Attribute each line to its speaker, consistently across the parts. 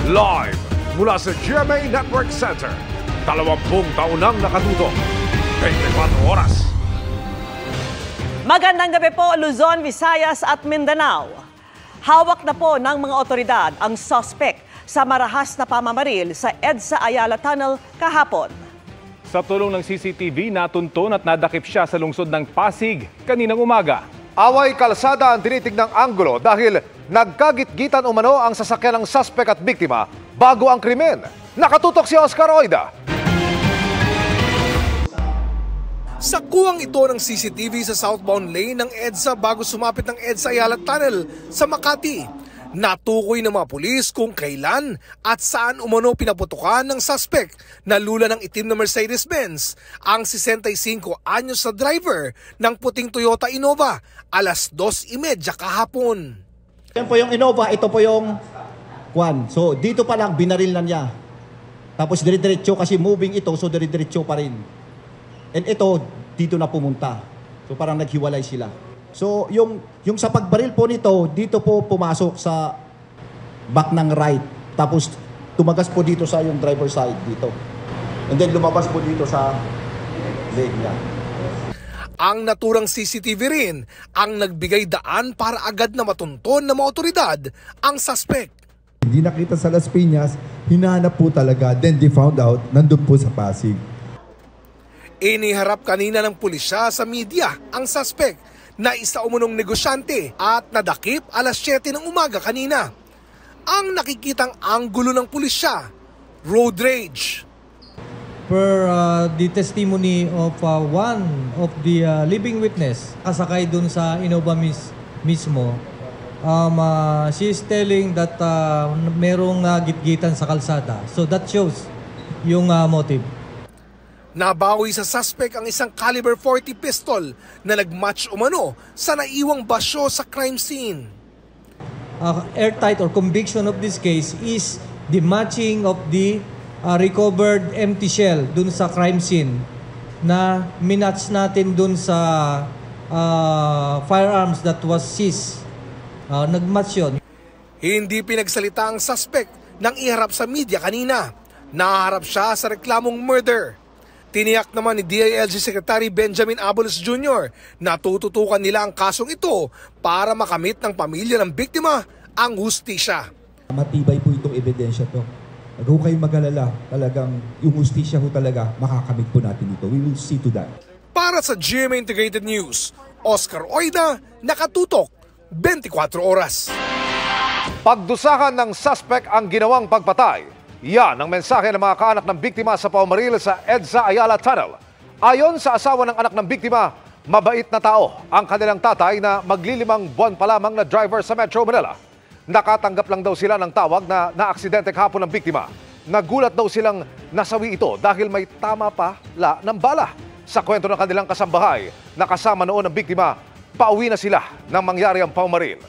Speaker 1: Live mula sa GMA Network Center, 20 taon nang nakatutok, 24 oras.
Speaker 2: Magandang gabi po, Luzon, Visayas at Mindanao. Hawak na po ng mga otoridad ang suspect sa marahas na pamamaril sa EDSA Ayala Tunnel kahapon.
Speaker 3: Sa tulong ng CCTV, natunton at nadakip siya sa lungsod ng Pasig kaninang umaga.
Speaker 1: Away kalsada ang tinitignang anggulo dahil nagkagit-gitan umano ang sasakyan ng suspect at biktima bago ang krimen. Nakatutok si Oscar Oida.
Speaker 4: Sa kuwang ito ng CCTV sa southbound lane ng EDSA bago sumapit ng EDSA Ayala Tunnel sa Makati. Natukoy ng mga pulis kung kailan at saan umano pinaputukan ng suspect na lula ng itim na Mercedes-Benz ang 65 anyos na driver ng puting Toyota Innova alas 2:30 kahapon.
Speaker 5: Yan po yung Innova, ito po yung Kwan. So dito pa lang binaril na niya. Tapos dire-diretso kasi moving ito, so dire-diretso pa rin. And ito dito na pumunta. So parang naghiwalay sila. So yung sa pagbaril po nito, dito po pumasok sa back ng right. Tapos tumagas po dito sa yung driver side dito. And then lumabas po dito sa leg niya.
Speaker 4: Ang naturang CCTV rin ang nagbigay daan para agad na matunton ng mga otoridad ang suspect.
Speaker 6: Hindi nakita sa Las Piñas, hinahanap po talaga. Then they found out, nandun po sa Pasig.
Speaker 4: Iniharap kanina ng pulisya sa media ang suspect na isa umunong negosyante at nadakip alas 7 ng umaga kanina. Ang nakikitang anggulo ng pulisya, road rage.
Speaker 7: Per the testimony of one of the living witness, kasakay dun sa Innova mismo, she is telling that merong gitgitan sa kalsada. So that shows yung motive.
Speaker 4: Nabawi sa suspect ang isang caliber .40 pistol na nagmatch umano sa naiwang basyo sa crime scene.
Speaker 7: Airtight or conviction of this case is the matching of the recovered empty shell dun sa crime scene na minatch natin dun sa firearms that was seized. Nagmatch yun.
Speaker 4: Hindi pinagsalita ang suspect nang iharap sa media kanina. Naharap siya sa reklamong murder. Tiniyak naman ni DILG Secretary Benjamin Abulos Jr. na tututukan nila ang kasong ito para makamit ng pamilya ng biktima ang hustisya.
Speaker 6: Matibay po itong ebidensya to. Huwag ho kayong mag-alala. Talagang yung hustisya ho talaga, makakamit po natin ito. We will see to that.
Speaker 4: Para sa GMA Integrated News, Oscar Oida, nakatutok 24 oras.
Speaker 1: Pagdusahan ng suspect ang ginawang pagpatay. Yan ang mensahe ng mga kaanak ng biktima sa pamamaril sa EDSA Ayala Tunnel. Ayon sa asawa ng anak ng biktima, mabait na tao ang kanilang tatay na maglilimang buwan pa lamang na driver sa Metro Manila. Nakatanggap lang daw sila ng tawag na naaksidente kahapon ng biktima. Nagulat daw silang nasawi ito dahil may tama pa ng bala. Sa kwento ng kanilang kasambahay, nakasama noon ng biktima, pauwi na sila nang mangyari ang pamamaril.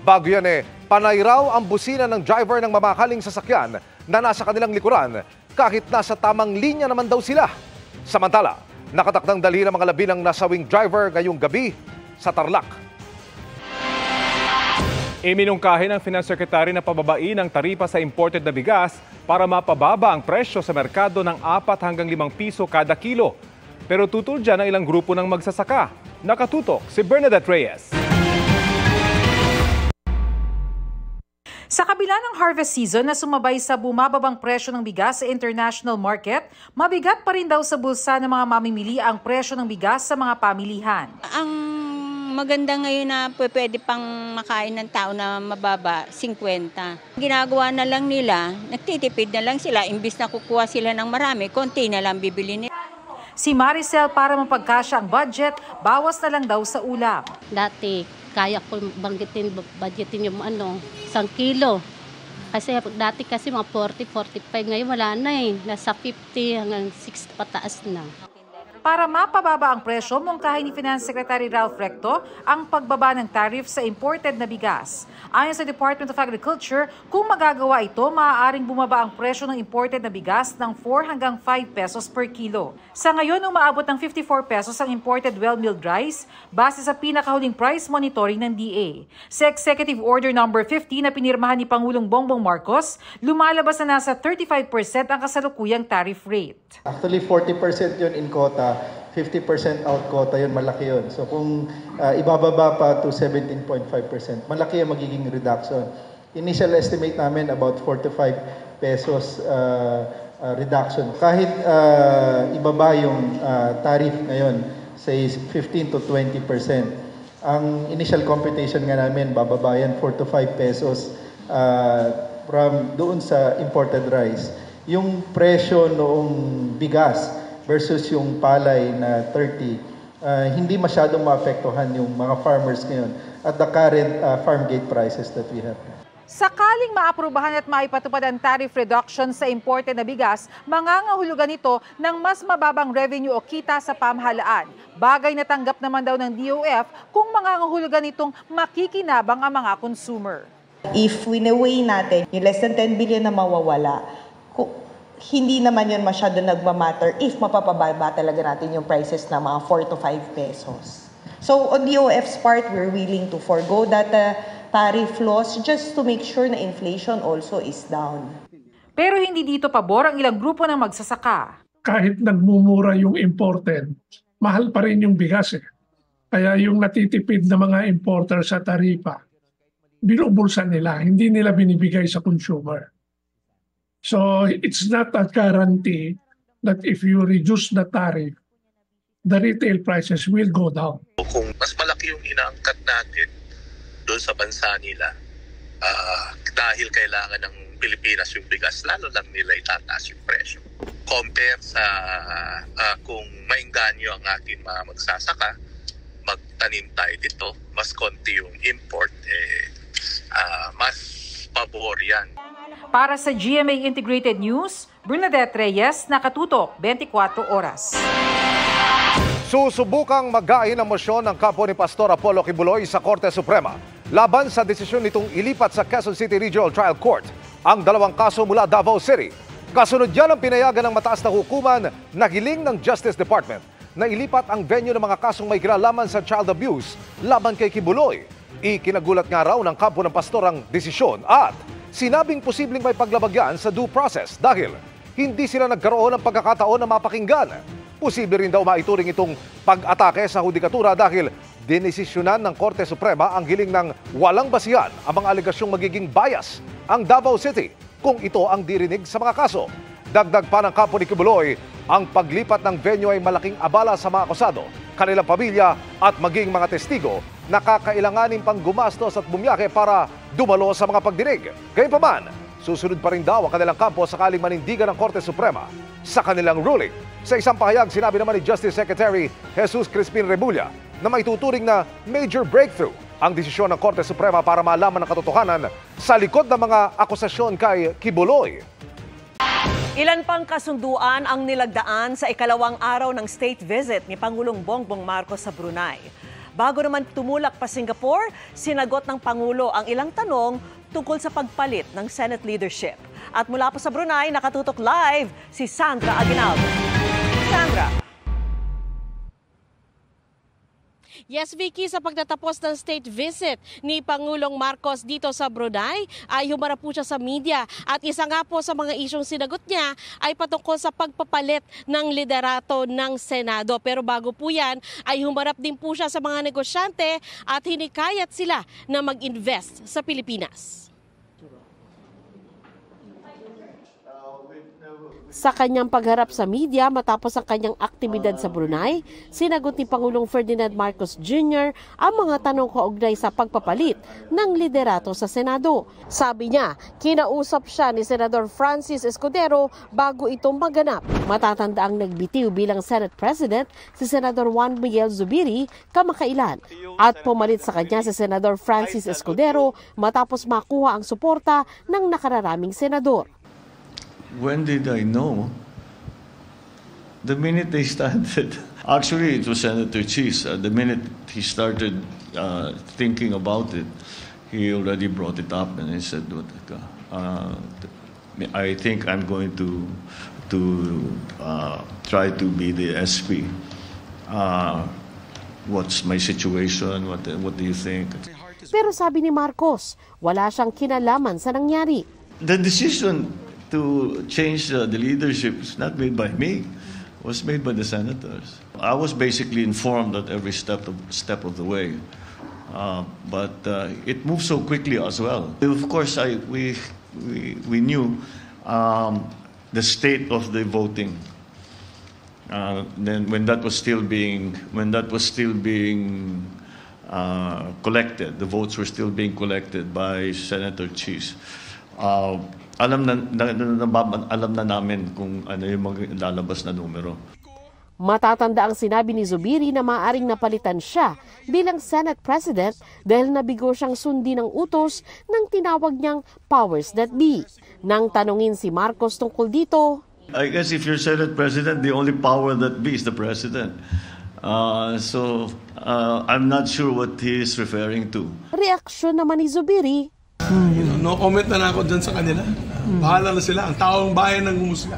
Speaker 1: Bago yan panay raw ang busina ng driver ng mamakaling sasakyan na nasa kanilang likuran kahit nasa tamang linya naman daw sila. Samantala, nakatakdang dalhin ang mga labi ng nasawing driver ngayong gabi sa Tarlac.
Speaker 3: Iminungkahi ng Finance Secretary na pababain ang taripa sa imported na bigas para mapababa ang presyo sa merkado ng 4 hanggang 5 piso kada kilo. Pero tutol dyan ang ilang grupo ng magsasaka. Nakatutok si Bernadette Reyes.
Speaker 8: Sa kabila ng harvest season na sumabay sa bumababang presyo ng bigas sa international market, mabigat pa rin daw sa bulsa ng mga mamimili ang presyo ng bigas sa mga pamilihan.
Speaker 9: Ang maganda ngayon na pwede pang makain ng tao na mababa, 50. Ginagawa na lang nila, nagtitipid na lang sila, imbis na kukuha sila ng marami, konti na lang bibili nila.
Speaker 8: Si Maricel, para mapagkasya ang budget, bawas na lang daw sa ulam.
Speaker 10: Dati, kaya ko budgetin yung 1 kilo. Kasi dati kasi mga 40, 45, ngayon wala na nasa 50 hanggang 60 pataas na.
Speaker 8: para mapababa ang presyo, mungkahi ni Finance Secretary Ralph Recto ang pagbaba ng tariff sa imported na bigas. Ayon sa Department of Agriculture, kung magagawa ito, maaaring bumaba ang presyo ng imported na bigas ng 4 hanggang 5 pesos per kilo. Sa ngayon, umaabot ng 54 pesos ang imported well-milled rice base sa pinakahuling price monitoring ng DA. Sa Executive Order No. 50 na pinirmahan ni Pangulong Bongbong Marcos, lumalabas na nasa 35% ang kasalukuyang tariff rate.
Speaker 11: Actually, 40% yun in quota, 50% out quota yun, malaki yun. So kung ibababa pa to 17.5%, malaki yung magiging reduction. Initial estimate namin about 4 to 5 pesos reduction. Kahit ibaba yung tariff ngayon, say 15 to 20%. Ang initial computation nga namin, bababa yan 4 to 5 pesos from doon sa imported rice. Yung presyo noong bigas versus yung palay na 30, hindi masyadong maapektuhan yung mga farmers ngayon at the current farm gate prices that we have.
Speaker 8: Sakaling maaprubahan at maipatupad ang tariff reduction sa imported na bigas, mangangahulugan ito ng mas mababang revenue o kita sa pamahalaan. Bagay na tanggap naman daw ng DOF kung mangangahulugan itong makikinabang ang mga consumer.
Speaker 12: If winaway natin yung less than 10 billion na mawawala, hindi naman yun masyado nagmamatter if mapapababa talaga natin yung prices na mga 4 to 5 pesos. So on DOF's part, we're willing to forgo that tariff loss just to make sure na inflation also is down.
Speaker 8: Pero hindi dito pabor ang ilang grupo ng magsasaka.
Speaker 13: Kahit nagmumura yung imported, mahal pa rin yung bigas eh. Kaya yung natitipid na mga importer sa taripa, binubulsa nila, hindi nila binibigay sa consumer. So it's not a guarantee that if you reduce the tariff, the retail prices will go down.
Speaker 14: Kung mas malaki yung inaangkat natin doon sa bansa nila, dahil kailangan ng Pilipinas yung bigas, lalo lang nila itataas yung presyo. Compare sa kung maingganyo ang ating mga magsasaka, magtanim tayo dito, mas konti yung import, mas pabor yan.
Speaker 8: Para sa GMA Integrated News, Bernadette Reyes, Nakatutok, 24 Oras.
Speaker 1: Susubukang mag-gain ang mosyon ng kampo ni Pastor Apollo Kibuloy sa Korte Suprema laban sa desisyon nitong ilipat sa Quezon City Regional Trial Court ang 2 kaso mula Davao City. Kasunod yan ang pinayagan ng mataas na hukuman na hiling ng Justice Department na ilipat ang venue ng mga kasong may kinalaman sa child abuse laban kay Kibuloy. Ikinagulat nga raw ng kampo ng pastor ang desisyon at sinabing posibleng may paglabag yan sa due process dahil hindi sila nagkaroon ng pagkakataon na mapakinggan. Posible rin daw maituring itong pag-atake sa hudikatura dahil dinesisyonan ng Korte Suprema ang hiling ng walang basihan ang mga alegasyong magiging bias ang Davao City kung ito ang dirinig sa mga kaso. Dagdag pa ng kampo ni Kibuloy, ang paglipat ng venue ay malaking abala sa mga akusado, kanilang pamilya at maging mga testigo na kakailanganin pang gumastos at bumiyake para dumalo sa mga pagdinig. Gayunpaman, susunod pa rin daw ang kanilang kampo sakaling manindigan ng Korte Suprema sa kanilang ruling. Sa isang pahayag, sinabi naman ni Justice Secretary Jesus Crispin Remulla na may tuturing na major breakthrough ang desisyon ng Korte Suprema para malaman ang katotohanan sa likod ng mga akusasyon kay Kibuloy.
Speaker 2: Ilan pang kasunduan ang nilagdaan sa ikalawang araw ng state visit ni Pangulong Bongbong Marcos sa Brunei. Bago naman tumulak pa Singapore, sinagot ng Pangulo ang ilang tanong tungkol sa pagpalit ng Senate leadership. At mula po sa Brunei, nakatutok live si Sandra Aguinaldo. Sandra.
Speaker 15: Yes, Vicky, sa pagtatapos ng state visit ni Pangulong Marcos dito sa Brunei, ay humarap po siya sa media. At isa nga po sa mga isyong sinagot niya ay patungkol sa pagpapalit ng liderato ng Senado. Pero bago po yan, ay humarap din po siya sa mga negosyante at hinikayat sila na mag-invest sa Pilipinas. Sa kanyang pagharap sa media matapos ang kanyang aktibidad sa Brunei, sinagot ni Pangulong Ferdinand Marcos Jr. ang mga tanong kaugnay sa pagpapalit ng liderato sa Senado. Sabi niya, kinausap siya ni Senador Francis Escudero bago ito maganap. Matatanda ang nagbitiw bilang Senate President si Senador Juan Miguel Zubiri kamakailan at pumalit sa kanya si Senador Francis Escudero matapos makuha ang suporta ng nakararaming senador.
Speaker 16: When did I know The minute they started, actually it was Senator Cheese. The minute he started thinking about it, he already brought it up and he said, I think I'm going to try to be the SP. What's my situation? What do you think?
Speaker 15: Pero sabi ni Marcos, wala siyang kinalaman sa nangyari.
Speaker 16: The decision to change the leadership is not made by me. It was made by the senators. I was basically informed at every step of the way. But it moved so quickly as well. Of course, we knew the state of the voting. Then when that was still being collected, the votes were still being collected by Senator Cheese. Alam na namin kung ano yung mga lalabas na numero.
Speaker 15: Matatanda ang sinabi ni Zubiri na maaaring napalitan siya bilang Senate President dahil nabigo siyang sundin ng utos ng tinawag niyang powers that be. Nang tanungin si Marcos tungkol dito,
Speaker 16: I guess if you're Senate President, the only power that be is the President. So I'm not sure what he is referring to.
Speaker 15: Reaksyon naman ni Zubiri,
Speaker 4: No comment na ako dyan sa kanila. Bahala na sila. Ang taong bayan ng humusga.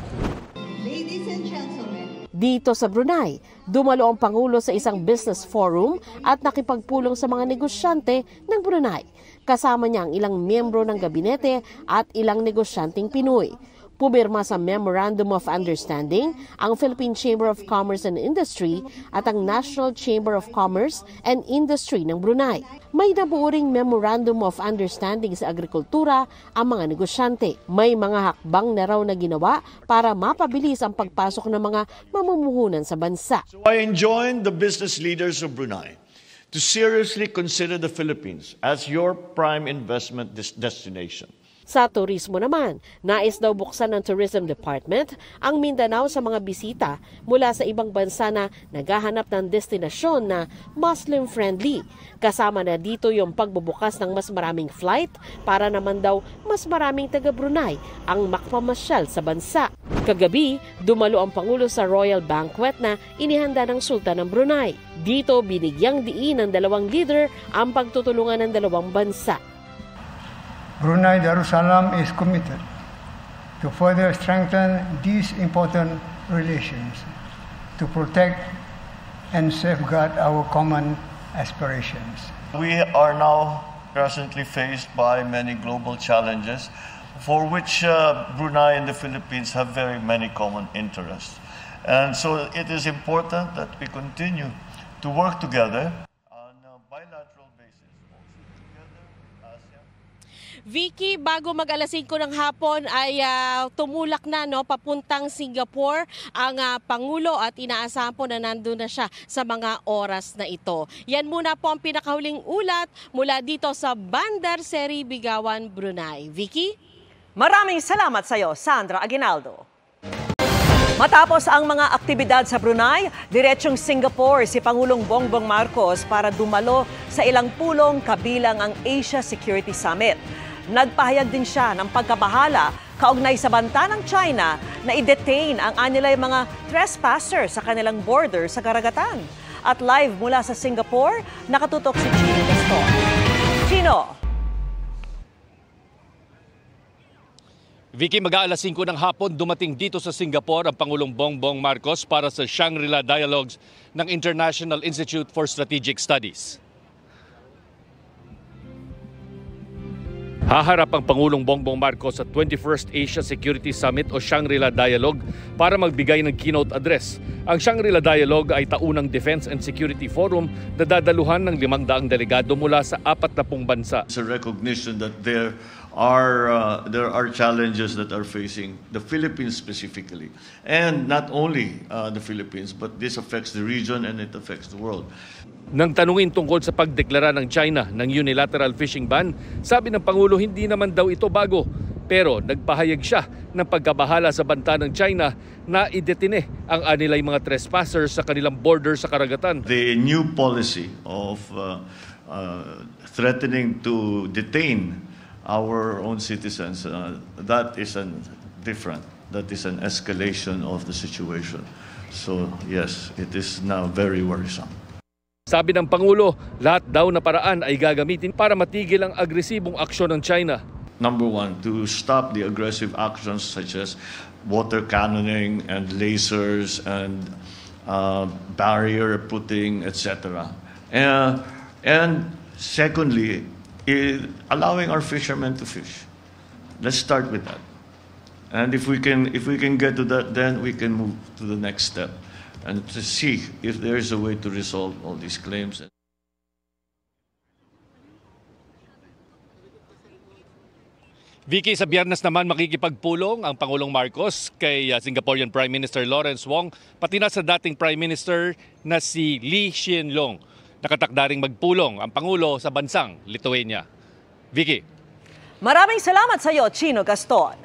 Speaker 15: Dito sa Brunei, dumalo ang Pangulo sa isang business forum at nakipagpulong sa mga negosyante ng Brunei. Kasama niya ang ilang miyembro ng gabinete at ilang negosyanteng Pinoy. Pumirma sa Memorandum of Understanding ang Philippine Chamber of Commerce and Industry at ang National Chamber of Commerce and Industry ng Brunei. May nabuo ring Memorandum of Understanding sa agrikultura ang mga negosyante. May mga hakbang na raw na ginawa para mapabilis ang pagpasok ng mga mamumuhunan sa bansa.
Speaker 17: So I enjoin the business leaders of Brunei to seriously consider the Philippines as your prime investment destination.
Speaker 15: Sa turismo naman, nais daw buksan ng Tourism Department ang Mindanao sa mga bisita mula sa ibang bansa na naghahanap ng destinasyon na Muslim-friendly. Kasama na dito yung pagbubukas ng mas maraming flight para naman daw mas maraming taga-Brunei ang makapamasyal sa bansa. Kagabi, dumalo ang Pangulo sa Royal Banquet na inihanda ng Sultan ng Brunei. Dito, binigyang diin ng dalawang leader ang pagtutulungan ng dalawang bansa.
Speaker 18: Brunei Darussalam is committed to further strengthen these important relations, to protect and safeguard our common aspirations.
Speaker 17: We are now presently faced by many global challenges for which Brunei and the Philippines have very many common interests. And so it is important that we continue to work together on a bilateral basis.
Speaker 15: Vicky, bago mag-alas 5 ng hapon ay tumulak na papuntang Singapore ang Pangulo at inaasahan po na nandun na siya sa mga oras na ito. Yan muna po ang pinakahuling ulat mula dito sa Bandar Seri Begawan, Brunei. Vicky?
Speaker 2: Maraming salamat sa iyo, Sandra Aguinaldo. Matapos ang mga aktibidad sa Brunei, diretsong Singapore si Pangulong Bongbong Marcos para dumalo sa ilang pulong kabilang ang Asia Security Summit. Nagpahayag din siya ng pagkabahala kaugnay sa banta ng China na i-detain ang anilay mga trespassers sa kanilang border sa karagatan. At live mula sa Singapore, nakatutok si Chino Gaston. Chino!
Speaker 19: Vicky, mag-aalas 5 ng hapon, dumating dito sa Singapore ang Pangulong Bongbong Marcos para sa Shangri-La Dialogues ng International Institute for Strategic Studies. Haharap ang Pangulong Bongbong Marcos sa 21st Asia Security Summit o Shangri-La Dialogue para magbigay ng keynote address. Ang Shangri-La Dialogue ay taunang Defense and Security Forum na dadaluhan ng 500 delegado mula sa 40 bansa.
Speaker 16: It's a recognition that there are challenges that are facing the Philippines specifically. And not only the Philippines, but this affects the region and it affects the world.
Speaker 19: Nang tanungin tungkol sa pagdeklara ng China ng unilateral fishing ban, sabi ng Pangulo hindi naman daw ito bago. Pero nagpahayag siya ng pagkabahala sa banta ng China na idetine ang anilay mga trespassers sa kanilang border sa karagatan.
Speaker 16: The new policy of threatening to detain our own citizens, that is different. That is an escalation of the situation. So yes, it is now very worrisome.
Speaker 19: Sabi ng Pangulo, lahat daw na paraan ay gagamitin para matigil ang agresibong aksyon ng China.
Speaker 16: Number one, to stop the aggressive actions such as water cannoning and lasers and barrier putting, etc. And secondly, allowing our fishermen to fish. Let's start with that. And if we can get to that, then we can move to the next step and to see if there is a way to resolve all these claims.
Speaker 19: Vicky, sa Biyernes naman makikipagpulong ang Pangulong Marcos kay Singaporean Prime Minister Lawrence Wong, pati na sa dating Prime Minister na si Lee Hsien Loong. Nakatakdaring magpulong ang Pangulo sa bansang Lithuania. Vicky.
Speaker 2: Maraming salamat sa iyo, Chino Gaston.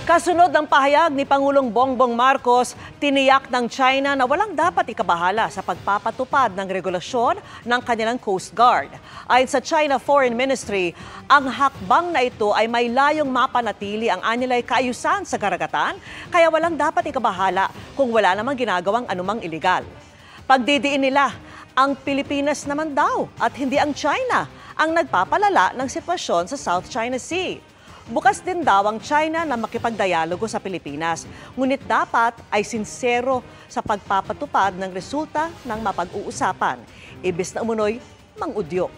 Speaker 2: Kasunod ng pahayag ni Pangulong Bongbong Marcos, tiniyak ng China na walang dapat ikabahala sa pagpapatupad ng regulasyon ng kanilang Coast Guard. Ayon sa China Foreign Ministry, ang hakbang na ito ay may layong mapanatili ang anilay kaayusan sa karagatan, kaya walang dapat ikabahala kung wala namang ginagawang anumang iligal. Pagdidiin nila, ang Pilipinas naman daw at hindi ang China ang nagpapalala ng sitwasyon sa South China Sea. Bukas din daw ang China na makipagdialogo sa Pilipinas, ngunit dapat ay sinsero sa pagpapatupad ng resulta ng mapag-uusapan, ibis na umunoy mang-udyok.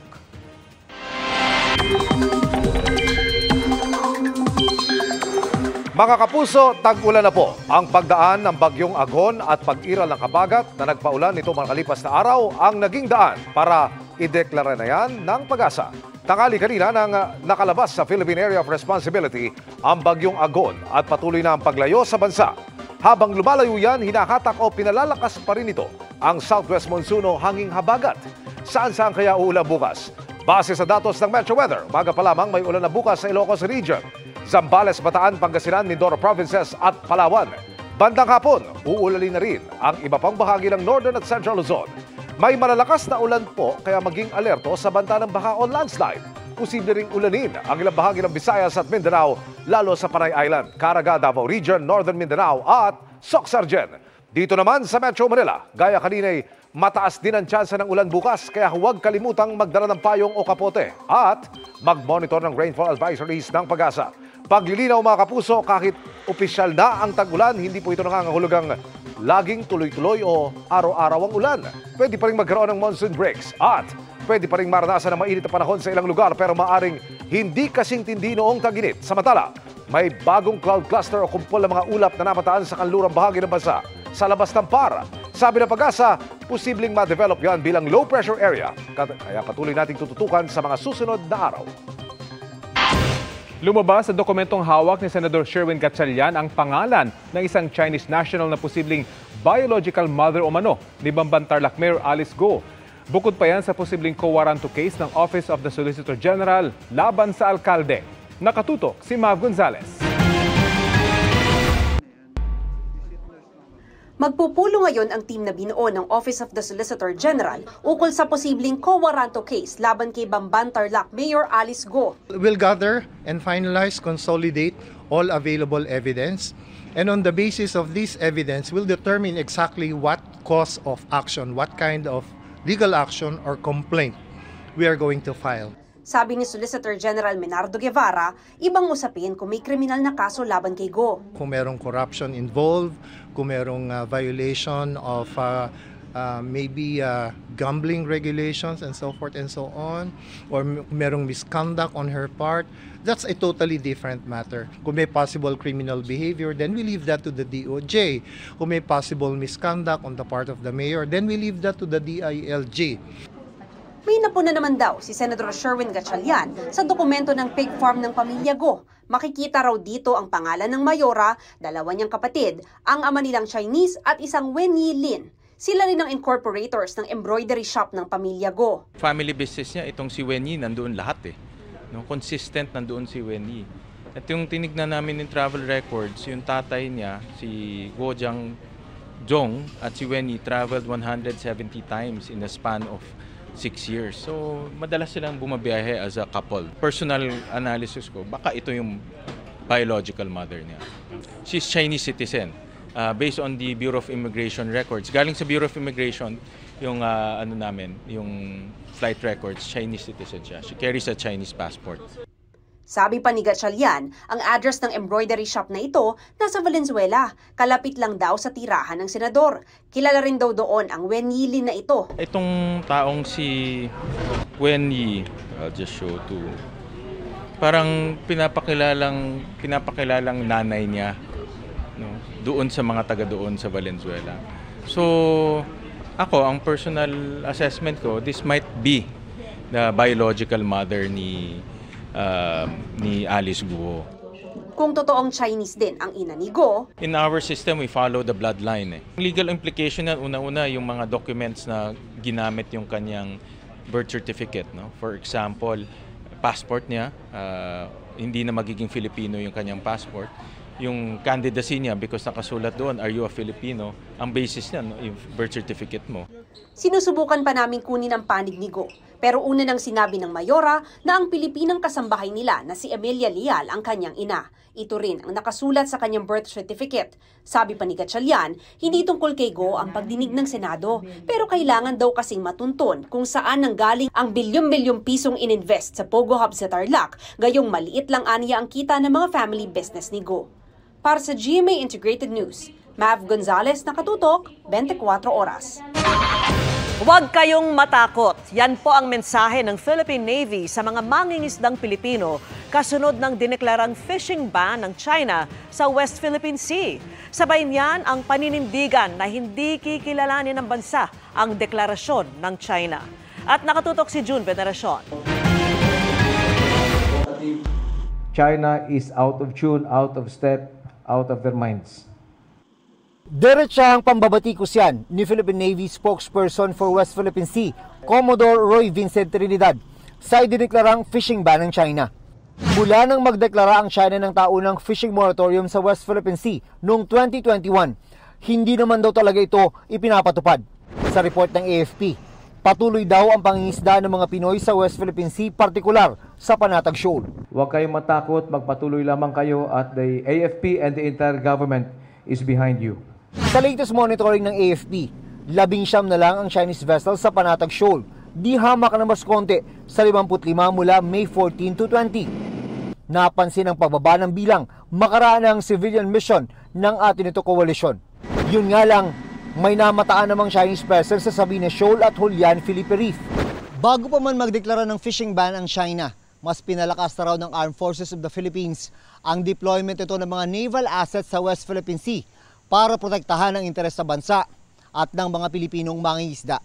Speaker 1: Mga kapuso, tag-ulan na po ang pagdaan ng bagyong Agon at pag-iral ng kabagat na nagpaulan nito makalipas na araw ang naging daan para ideklara na yan ng Pag-asa. Tanghali kanina nang nakalabas sa Philippine Area of Responsibility ang bagyong Agon at patuloy na ang paglayo sa bansa. Habang lumalayo yan, hinahatak o pinalalakas pa rin ito ang southwest monsoon o hanging habagat. Saan-saan kaya uulan bukas? Base sa datos ng Metro Weather, umaga pa lamang may ulan na bukas sa Ilocos Region, Zambales, Bataan, Pangasinan, Mindoro Provinces at Palawan. Bandang hapon, uulalin na rin ang iba pang bahagi ng Northern at Central Luzon. May malalakas na ulan po kaya maging alerto sa banta ng baha o landslide. Posible ring ulanin ang ilang bahagi ng Visayas at Mindanao, lalo sa Panay Island, Caraga, Davao Region, Northern Mindanao at Soc-Sargen. Dito naman sa Metro Manila, gaya kanina'y mataas din ang tsansa ng ulan bukas kaya huwag kalimutang magdala ng payong o kapote at mag-monitor ng rainfall advisories ng Pag-asa. Paglilinaw mga kapuso, kahit opisyal na ang tag-ulan, hindi po ito nangangahulugang laging tuloy-tuloy o araw-araw ang ulan. Pwede pa rin magkaroon ng monsoon breaks at pwede pa rin maranasan ng mainit na panahon sa ilang lugar pero maaring hindi kasing tindi noong tag-init. Samantala, may bagong cloud cluster o kumpol ng mga ulap na namataan sa kanlurang bahagi ng bansa sa labas ng Para. Sabi ng Pag-asa, posibleng ma-develop yan bilang low-pressure area. Kaya patuloy nating tututukan sa mga susunod na araw.
Speaker 3: Lumabas sa dokumentong hawak ni Senador Sherwin Gatchalian ang pangalan ng isang Chinese national na posibleng biological mother o mano ni Bamban-Tarlac Mayor Alice Go. Bukod pa yan sa posibleng co-warranto case ng Office of the Solicitor General laban sa alkalde. Nakatutok si Mav Gonzalez.
Speaker 20: Magpupulo ngayon ang team na binuo ng Office of the Solicitor General ukol sa posibleng co-warranto case laban kay Bamban-Tarlac Mayor Alice Go.
Speaker 21: We'll gather and finalize, consolidate all available evidence. And on the basis of this evidence, we'll determine exactly what cause of action, what kind of legal action or complaint we are going to file.
Speaker 20: Sabi ni Solicitor General Menardo Guevara, ibang usapin kung may kriminal na kaso laban kay Go.
Speaker 21: Kung merong corruption involved, kung merong violation of maybe gambling regulations and so forth and so on, or merong misconduct on her part, that's a totally different matter. Kung may possible criminal behavior, then we leave that to the DOJ. Kung may possible misconduct on the part of the mayor, then we leave that to the DILG.
Speaker 20: May napuna naman daw si Senator Sherwin Gatchalian sa dokumento ng pig farm ng pamilya Go. Makikita raw dito ang pangalan ng mayora, dalawa niyang kapatid, ang ama nilang Chinese at isang Wen Yi Lin. Sila rin ang incorporators ng embroidery shop ng pamilya Go.
Speaker 22: Family business niya, itong si Wen Yi, nandoon lahat No, consistent nandoon si Wen Yi. At yung tinignan namin in travel records, yung tatay niya, si Go Jiang-Zhong at si Wen Yi traveled 170 times in a span of 6 years. So, madalas silang bumabiyahe as a couple. Personal analysis ko, baka ito yung biological mother niya. She's Chinese citizen. based on the Bureau of Immigration records. Galing sa Bureau of Immigration, yung yung flight records, Chinese citizen siya. She carries a Chinese passport.
Speaker 20: Sabi pa ni Gatchalian, ang address ng embroidery shop na ito nasa Valenzuela. Kalapit lang daw sa tirahan ng senador. Kilala rin daw doon ang Wen Yi na ito.
Speaker 22: Itong taong si Wen Yi, I'll just show to. Parang pinapakilalang nanay niya, no, doon sa mga taga doon sa Valenzuela. So, ako, ang personal assessment ko, this might be the biological mother ni Alice Guo.
Speaker 20: Kung totoong Chinese din ang ina ni Go,
Speaker 22: in our system, we follow the bloodline. Legal implication na una-una yung mga documents na ginamit yung kanyang birth certificate. No? For example, passport niya, hindi na magiging Filipino yung kanyang passport. Yung candidacy niya, because nakasulat doon, are you a Filipino? Ang basis niya, no, yung birth certificate mo.
Speaker 20: Sinusubukan pa namin kunin ang panig ni Go. Pero una nang sinabi ng Mayora na ang Pilipinang kasambahay nila na si Emilia Leal ang kanyang ina. Ito rin ang nakasulat sa kanyang birth certificate. Sabi pa ni Gatchalian, hindi tungkol kay Go ang pagdinig ng Senado. Pero kailangan daw kasing matunton kung saan nanggaling ang bilyon-bilyong pisong ininvest sa Pogo Hub sa Tarlac, gayong maliit lang aniya ang kita ng mga family business ni Go. Para sa GMA Integrated News, Mav Gonzalez, nakatutok, 24 oras.
Speaker 2: Huwag kayong matakot. Yan po ang mensahe ng Philippine Navy sa mga mangingisdang Pilipino kasunod ng dineklarang fishing ban ng China sa West Philippine Sea. Sabay niyan ang paninindigan na hindi kikilalanin ng bansa ang deklarasyon ng China. At nakatutok si June Veneracion.
Speaker 5: China is out of tune, out of step, out of their minds.
Speaker 7: Diretsahang pambabatikos yan ni Philippine Navy spokesperson for West Philippine Sea, Commodore Roy Vincent Trinidad, sa idineklarang fishing ban ng China. Mula nang magdeklara ang China ng taunang fishing moratorium sa West Philippine Sea noong 2021, hindi naman daw talaga ito ipinapatupad. Sa report ng AFP, patuloy daw ang pangingisda ng mga Pinoy sa West Philippine Sea, partikular sa Panatag Shoal.
Speaker 5: Huwag kayong matakot, magpatuloy lamang kayo at the AFP and the entire government is behind you.
Speaker 7: Sa latest monitoring ng AFP, 19 na lang ang Chinese vessels sa Panatag Shoal, di hamak na mas konti sa 55 mula May 14 to 20. Napansin ang pagbaba ng bilang makaraan ng civilian mission ng atin ito koalisyon. Yun nga lang, may namataan namang Chinese vessels sa Sabina Shoal at Julian Felipe Reef. Bago pa man magdeklara ng fishing ban ang China, mas pinalakas na raw ng Armed Forces of the Philippines ang deployment ito ng mga naval assets sa West Philippine Sea para protektahan ang interes sa bansa at ng mga Pilipinong mangingisda.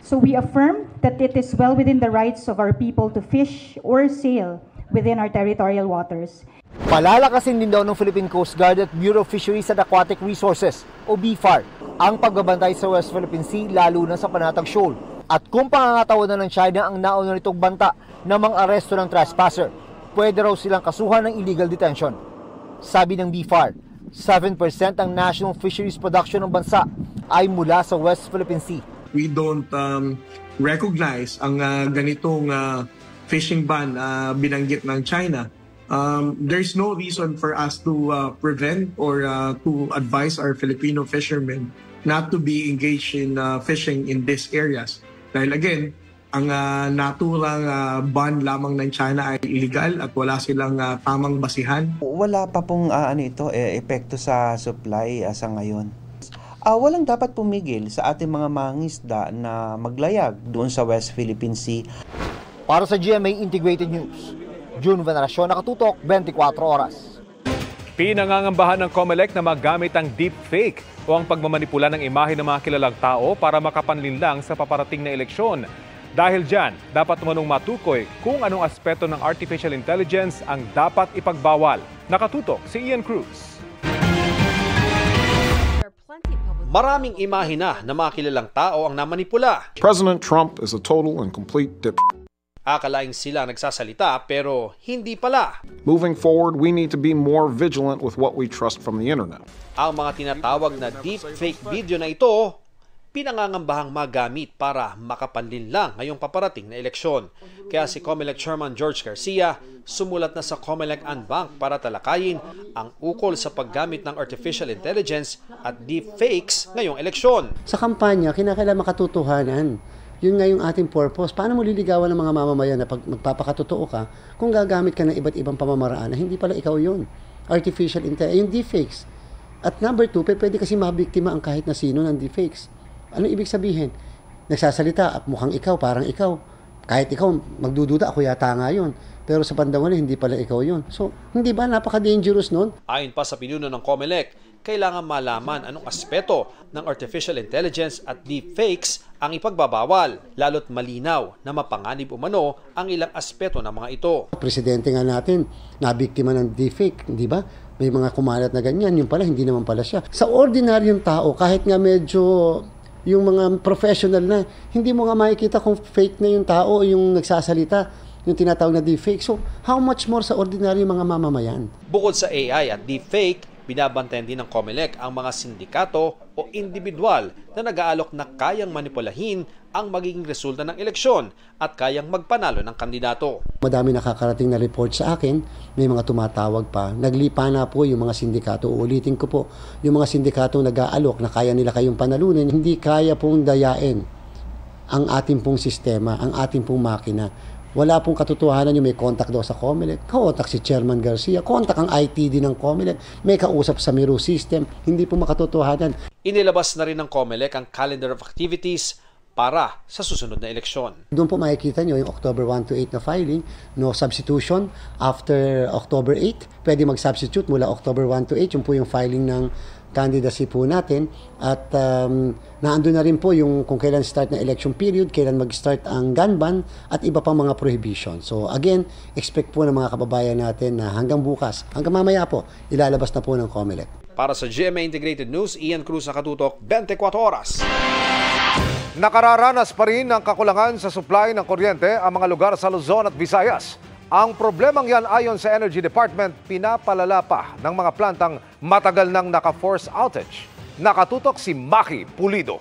Speaker 23: So we affirm that it is well within the rights of our people to fish or sail within our territorial waters.
Speaker 7: Palalakasin din daw ng Philippine Coast Guard at Bureau of Fisheries and Aquatic Resources o BFAR ang pagbabantay sa West Philippine Sea, lalo na sa Panatag Shoal. At kung pangangatawa na ng China ang nauna nitong banta na mga aresto ng trespasser, pwede raw silang kasuhan ng illegal detention. Sabi ng BFAR, 7% ang national fisheries production ng bansa ay mula sa West Philippine Sea.
Speaker 24: We don't recognize ang ganitong fishing ban binanggit ng China. There's no reason for us to prevent or to advise our Filipino fishermen not to be engaged in fishing in these areas. Dahil again, ang naturang ban lamang ng China ay illegal at wala silang tamang basihan.
Speaker 25: Wala pa pong epekto sa supply sa ngayon. Walang dapat pumigil sa ating mga mangingisda na maglayag doon sa West Philippine Sea.
Speaker 7: Para sa GMA Integrated News, June Veneracion, nakatutok, 24 oras.
Speaker 3: Pinangangambahan ng COMELEC na magamit ang deepfake o ang pagmamanipula ng imahe ng mga kilalang tao para makapanlinlang sa paparating na eleksyon. Dahil dyan, dapat tumanong matukoy kung anong aspeto ng artificial intelligence ang dapat ipagbawal. Nakatutok si Ian Cruz.
Speaker 26: Maraming imahe na ng mga kilalang tao ang namanipula.
Speaker 27: President Trump is a total and complete dip.
Speaker 26: Akalaing sila nagsasalita pero hindi pala.
Speaker 27: Moving forward, we need to be more vigilant with what we trust from the internet.
Speaker 26: Ang mga tinatawag na deepfake video na ito, pinangangambahang magamit para makapanlinlang ngayong paparating na eleksyon. Kaya si COMELEC Chairman George Garcia sumulat na sa COMELEC Unbank para talakayin ang ukol sa paggamit ng artificial intelligence at deepfakes ngayong eleksyon.
Speaker 6: Sa kampanya, kinakailangan makatotohanan. Yun nga yung ating purpose. Paano mo liligawan ng mga mamamayan na pag magpapakatotoo ka kung gagamit ka ng iba't ibang pamamaraan na hindi pala ikaw yun? Artificial intelligence, yung deepfakes. At number 2, pwede kasi mabiktima ang kahit na sino ng deepfakes. Ano ibig sabihin? Nagsasalita at mukhang ikaw, parang ikaw. Kahit ikaw, magdududa, ako yata nga yun. Pero sa pandangan hindi pala ikaw yun. So, hindi ba napaka-dangerous nun?
Speaker 26: Ayon pa sa pinuno ng COMELEC, kailangan malaman anong aspeto ng artificial intelligence at deepfakes ang ipagbabawal, lalo't malinaw na mapanganib umano ang ilang aspeto ng mga ito. Presidente nga natin, nabiktima ng deepfake, di ba? May mga kumalat na ganyan, yung pala, hindi naman pala siya. Sa ordinaryong tao, kahit nga medyo yung mga professional na, hindi mo nga makikita kung fake na yung tao o yung nagsasalita, yung tinatawag na deepfake. So, how much more sa ordinaryong mga mamamayan? Bukod sa AI at deepfake, binabantayan din ng COMELEC ang mga sindikato o individual na nag-aalok na kayang manipulahin ang magiging resulta ng eleksyon at kayang magpanalo ng kandidato. Madami nakakarating na report sa akin, may mga tumatawag pa. Naglipa na po yung mga sindikato. Uulitin ko po, yung mga sindikato nag-aalok na kaya nila kayong panalunin, hindi kaya pong dayain ang ating pong sistema, ang ating pong makina. Wala pong katotohanan yung may contact daw sa COMELEC. Contact si Chairman Garcia, contact ang ITD ng COMELEC, may kausap sa Miro System, hindi po makatotohanan. Inilabas na rin ng COMELEC ang calendar of activities para sa susunod na eleksyon. Doon po makikita nyo yung October 1 to 8 na filing, no substitution after October 8. Pwede mag-substitute mula October 1 to 8, yung po yung filing ng candidacy po natin at naandun na rin po yung kung kailan start na election period, kailan mag-start ang gun ban at iba pang mga prohibition. So again, expect po ng mga kababayan natin na hanggang bukas, hanggang mamaya po, ilalabas na po ng COMELEC. Para sa GMA Integrated News, Ian Cruz nakatutok 24 oras. Nakararanas pa rin ng kakulangan sa supply ng kuryente ang mga lugar sa Luzon at Visayas. Ang problemang yan ayon sa Energy Department, pinapalala pa ng mga plantang matagal nang naka-force outage. Nakatutok si Maki Pulido.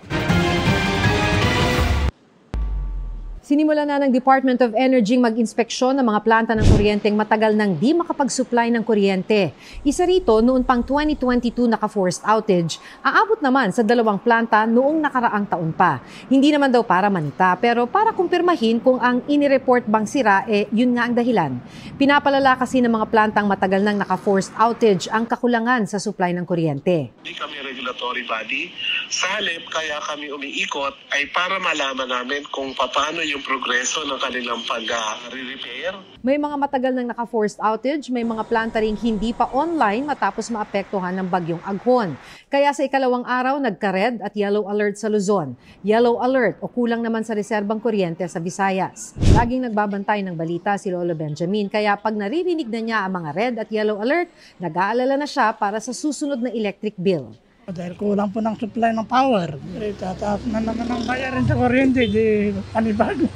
Speaker 9: Sinimula na ng Department of Energy mag-inspeksyon ng mga planta ng kuryenteng matagal nang di makapag-supply ng kuryente. Isa rito, noon pang 2022 naka-forced outage, aabot naman sa 2 planta noong nakaraang taon pa. Hindi naman daw para manita, pero para kumpirmahin kung ang inireport bang sira, yun nga ang dahilan. Pinapalala kasi ng mga plantang matagal nang naka-forced outage ang kakulangan sa supply ng kuryente.
Speaker 10: Hindi kami regulatory body. Sa halip, kaya kami umiikot ay para malaman namin kung paano yung progreso ng kanilang pag-repair.
Speaker 9: May mga matagal nang naka-forced outage, may mga planta ring hindi pa online matapos maapektuhan ng bagyong Aghon. Kaya sa ikalawang araw, nagka-red at yellow alert sa Luzon. Yellow alert o kulang naman sa reserbang kuryente sa Visayas. Laging nagbabantay ng balita si Lolo Benjamin, kaya pag naririnig na niya ang mga red at yellow alert, nag-aalala na siya para sa susunod na electric bill.
Speaker 11: Dahil kulang po ng supply ng power. Tataas na naman ang bayarin sa kuryente, di panibago.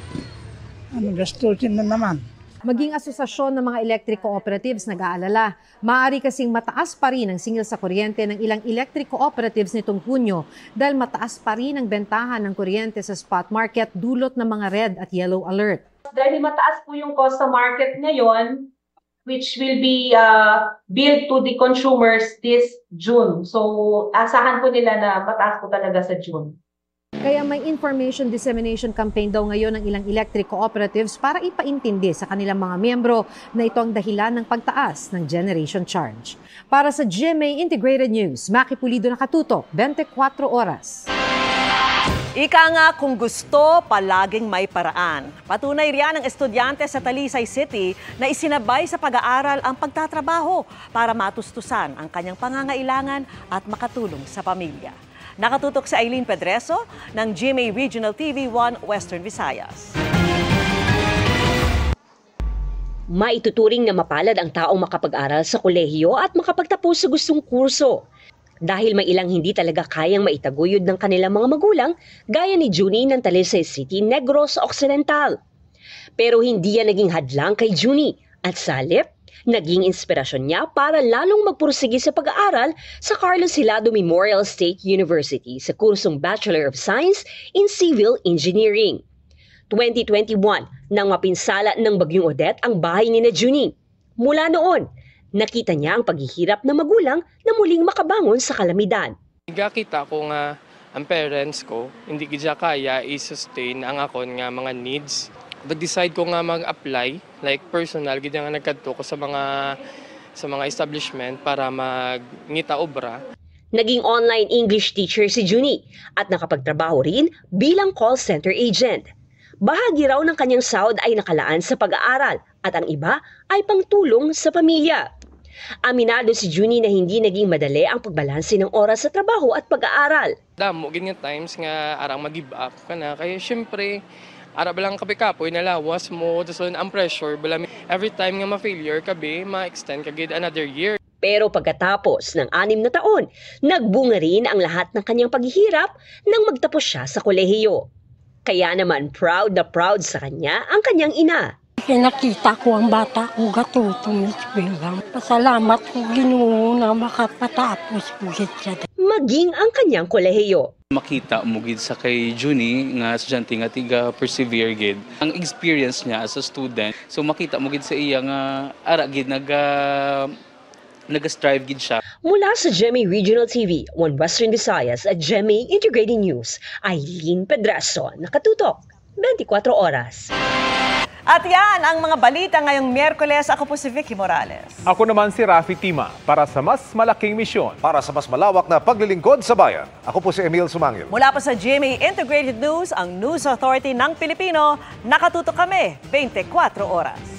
Speaker 11: Gastusin na naman.
Speaker 9: Maging asosasyon ng mga electric cooperatives nag-aalala. Maaari kasing mataas pa rin ang singil sa kuryente ng ilang electric cooperatives nitong Hunyo dahil mataas pa rin ang bentahan ng kuryente sa spot market dulot ng mga red at yellow alert.
Speaker 12: Dahil mataas po yung cost sa market ngayon, which will be billed to the consumers this June. So, asahan po nila na mataas po talaga sa June.
Speaker 9: Kaya may information dissemination campaign daw ngayon ng ilang electric cooperatives para ipaintindi sa kanilang mga miyembro na ito ang dahilan ng pagtaas ng generation charge. Para sa GMA Integrated News, Maki Pulido nakatutok, 24 oras.
Speaker 2: Ika nga kung gusto, palaging may paraan. Patunay riyan ng estudyante sa Talisay City na isinabay sa pag-aaral ang pagtatrabaho para matustusan ang kanyang pangangailangan at makatulong sa pamilya. Nakatutok si Aileen Pedreso ng GMA Regional TV 1 Western Visayas.
Speaker 13: Maituturing na mapalad ang taong makapag-aral sa kolehiyo at makapagtapos sa gustong kurso. Dahil may ilang hindi talaga kayang maitaguyod ng kanilang mga magulang, gaya ni Junie ng Talisay City, Negros Occidental. Pero hindi yan naging hadlang kay Junie at sa halip, Naging inspirasyon niya para lalong magpursige sa pag-aaral sa Carlos Hilado Memorial State University sa kursong Bachelor of Science in Civil Engineering. 2021, nang mapinsala ng Bagyong Odette ang bahay ni Junie. Mula noon, nakita niya ang paghihirap ng magulang na muling makabangon sa kalamidad.
Speaker 4: Nagkakita ko nga ang parents ko, hindi gidya kaya i-sustain ang akon nga mga needs. But decide ko nga mag-apply, like personal, gidya nga nagkadto ko sa mga establishment para magngita obra.
Speaker 13: Naging online English teacher si Junie at nakapagtrabaho rin bilang call center agent. Bahagi raw ng kanyang sahod ay nakalaan sa pag-aaral at ang iba ay pangtulong sa pamilya. Aminado si Junie na hindi naging madali ang pagbalanse ng oras sa trabaho at pag-aaral.
Speaker 4: Damo, ganyan times nga arang mag-give up ka na. Kaya syempre, ara balang kapi-kapoy nalawas mo, tapos ang pressure, balang every time nga ma-failure kabi, ma-extend kagid another year.
Speaker 13: Pero pagkatapos ng 6 na taon, nagbunga rin ang lahat ng kanyang paghihirap nang magtapos siya sa kolehiyo. Kaya naman proud na proud sa kanya ang kanyang ina.
Speaker 8: Nakita ko ang bata ko gatutong iswilang. Pasalamat ko Ginoo na makapatapos ko siya.
Speaker 13: Maging ang kanyang kolehiyo.
Speaker 14: Makita mo gid sa kay Junie nga estudyante nga tiga persevere gid ang experience niya as a student. So makita mo gid sa iya nga ara gid nag-strive gid siya.
Speaker 13: Mula sa GMA Regional TV, One Western Visayas at GMA Integrated News, Aileen Pedraso, nakatutok 24 oras.
Speaker 2: At yan ang mga balita ngayong Miyerkules. Ako po si Vicky Morales.
Speaker 3: Ako naman si Rafi Tima para sa mas malaking misyon.
Speaker 1: Para sa mas malawak na paglilingkod sa bayan. Ako po si Emil Sumangil.
Speaker 2: Mula po sa GMA Integrated News, ang News Authority ng Pilipino, nakatutok kami 24 oras.